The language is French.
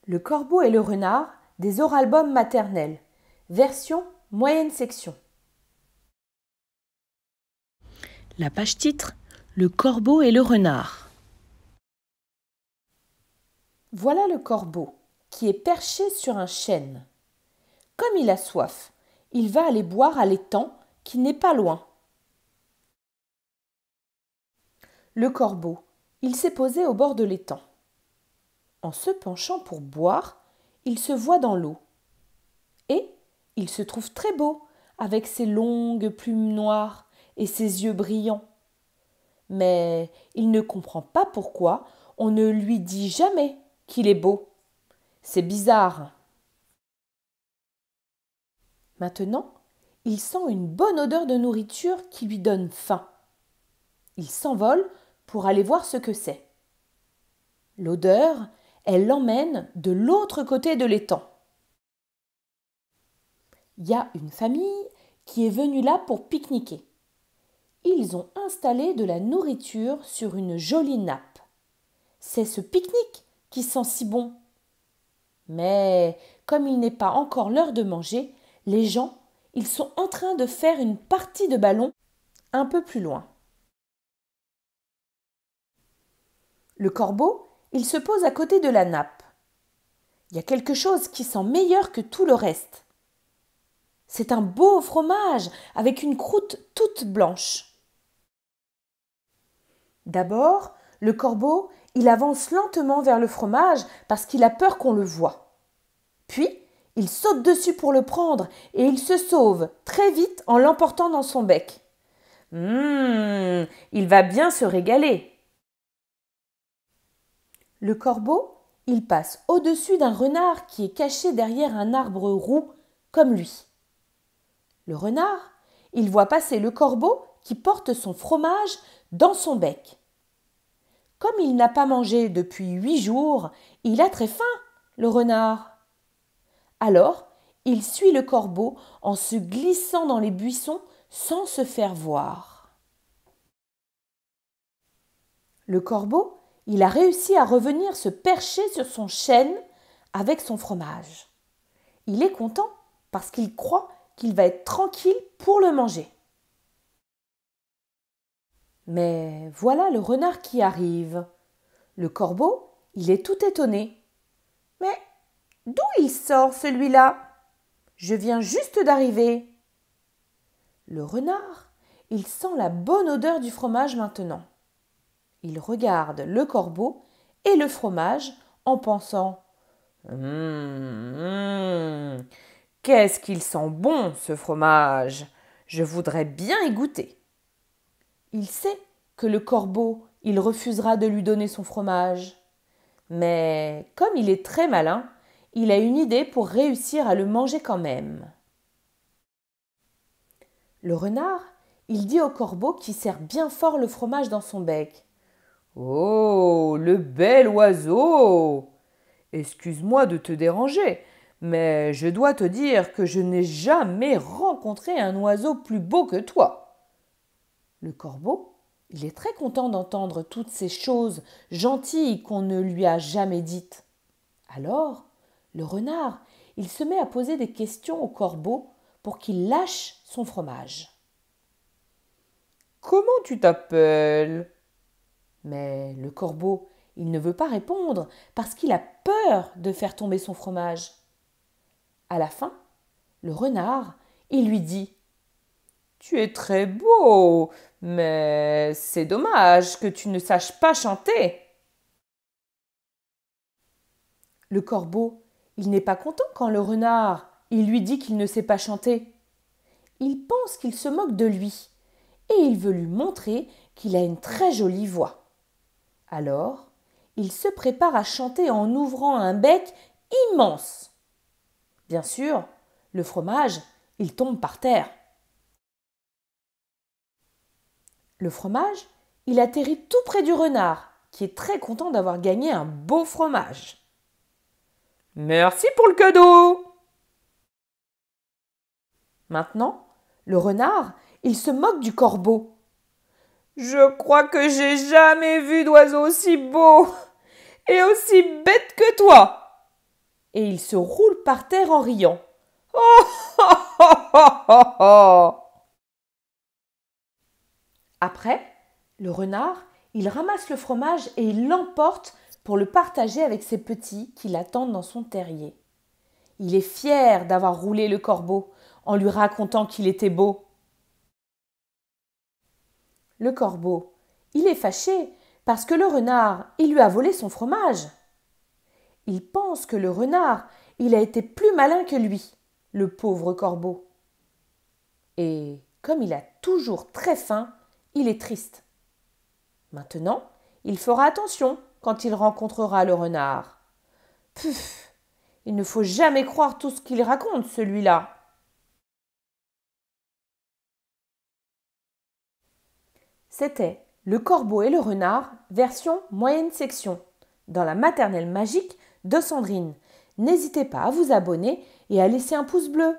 Le corbeau et le renard des oralbums maternels. Version moyenne section. La page titre: Le corbeau et le renard. Voilà le corbeau qui est perché sur un chêne. Comme il a soif, il va aller boire à l'étang qui n'est pas loin. Le corbeau, il s'est posé au bord de l'étang. En se penchant pour boire, il se voit dans l'eau. Et il se trouve très beau, avec ses longues plumes noires et ses yeux brillants. Mais il ne comprend pas pourquoi on ne lui dit jamais qu'il est beau. C'est bizarre. Maintenant, il sent une bonne odeur de nourriture qui lui donne faim. Il s'envole pour aller voir ce que c'est. L'odeur, elle l'emmène de l'autre côté de l'étang. Il y a une famille qui est venue là pour pique-niquer. Ils ont installé de la nourriture sur une jolie nappe. C'est ce pique-nique qui sent si bon. Mais comme il n'est pas encore l'heure de manger, les gens, ils sont en train de faire une partie de ballon un peu plus loin. Le corbeau, il se pose à côté de la nappe. Il y a quelque chose qui sent meilleur que tout le reste. C'est un beau fromage avec une croûte toute blanche. D'abord, le corbeau, il avance lentement vers le fromage parce qu'il a peur qu'on le voie. Puis, il saute dessus pour le prendre et il se sauve très vite en l'emportant dans son bec. Il va bien se régaler. Le corbeau, il passe au-dessus d'un renard qui est caché derrière un arbre roux comme lui. Le renard, il voit passer le corbeau qui porte son fromage dans son bec. Comme il n'a pas mangé depuis 8 jours, il a très faim, le renard. Alors, il suit le corbeau en se glissant dans les buissons sans se faire voir. Le corbeau, il a réussi à revenir se percher sur son chêne avec son fromage. Il est content parce qu'il croit qu'il va être tranquille pour le manger. Mais voilà le renard qui arrive. Le corbeau, il est tout étonné. « Mais d'où il sort celui-là ? Je viens juste d'arriver. » Le renard, il sent la bonne odeur du fromage maintenant. Il regarde le corbeau et le fromage en pensant « Qu'est-ce qu'il sent bon ce fromage ! Je voudrais bien y goûter. » Il sait que le corbeau, il refusera de lui donner son fromage. Mais comme il est très malin, il a une idée pour réussir à le manger quand même. Le renard, il dit au corbeau qui serre bien fort le fromage dans son bec. « Oh, le bel oiseau ! Excuse-moi de te déranger, mais je dois te dire que je n'ai jamais rencontré un oiseau plus beau que toi. » Le corbeau, il est très content d'entendre toutes ces choses gentilles qu'on ne lui a jamais dites. Alors, le renard, il se met à poser des questions au corbeau pour qu'il lâche son fromage. « Comment tu t'appelles » Mais le corbeau, il ne veut pas répondre parce qu'il a peur de faire tomber son fromage. À la fin, le renard, il lui dit « Tu es très beau, mais c'est dommage que tu ne saches pas chanter. » Le corbeau, il n'est pas content quand le renard, il lui dit qu'il ne sait pas chanter. Il pense qu'il se moque de lui et il veut lui montrer qu'il a une très jolie voix. Alors, il se prépare à chanter en ouvrant un bec immense. Bien sûr, le fromage, il tombe par terre. Le fromage, il atterrit tout près du renard, qui est très content d'avoir gagné un beau fromage. « Merci pour le cadeau !» Maintenant, le renard, il se moque du corbeau. « Je crois que j'ai jamais vu d'oiseau aussi beau et aussi bête que toi. et il se roule par terre en riant. Oh, oh, oh, oh, oh, oh. Après, le renard, il ramasse le fromage et il l'emporte pour le partager avec ses petits qui l'attendent dans son terrier. Il est fier d'avoir roulé le corbeau en lui racontant qu'il était beau. Le corbeau, il est fâché parce que le renard, il lui a volé son fromage. Il pense que le renard, il a été plus malin que lui, le pauvre corbeau. Et comme il a toujours très faim, il est triste. Maintenant, il fera attention quand il rencontrera le renard. Puf, il ne faut jamais croire tout ce qu'il raconte, celui-là. C'était Le Corbeau et le Renard, version moyenne section, dans la maternelle magique de Sandrine. N'hésitez pas à vous abonner et à laisser un pouce bleu.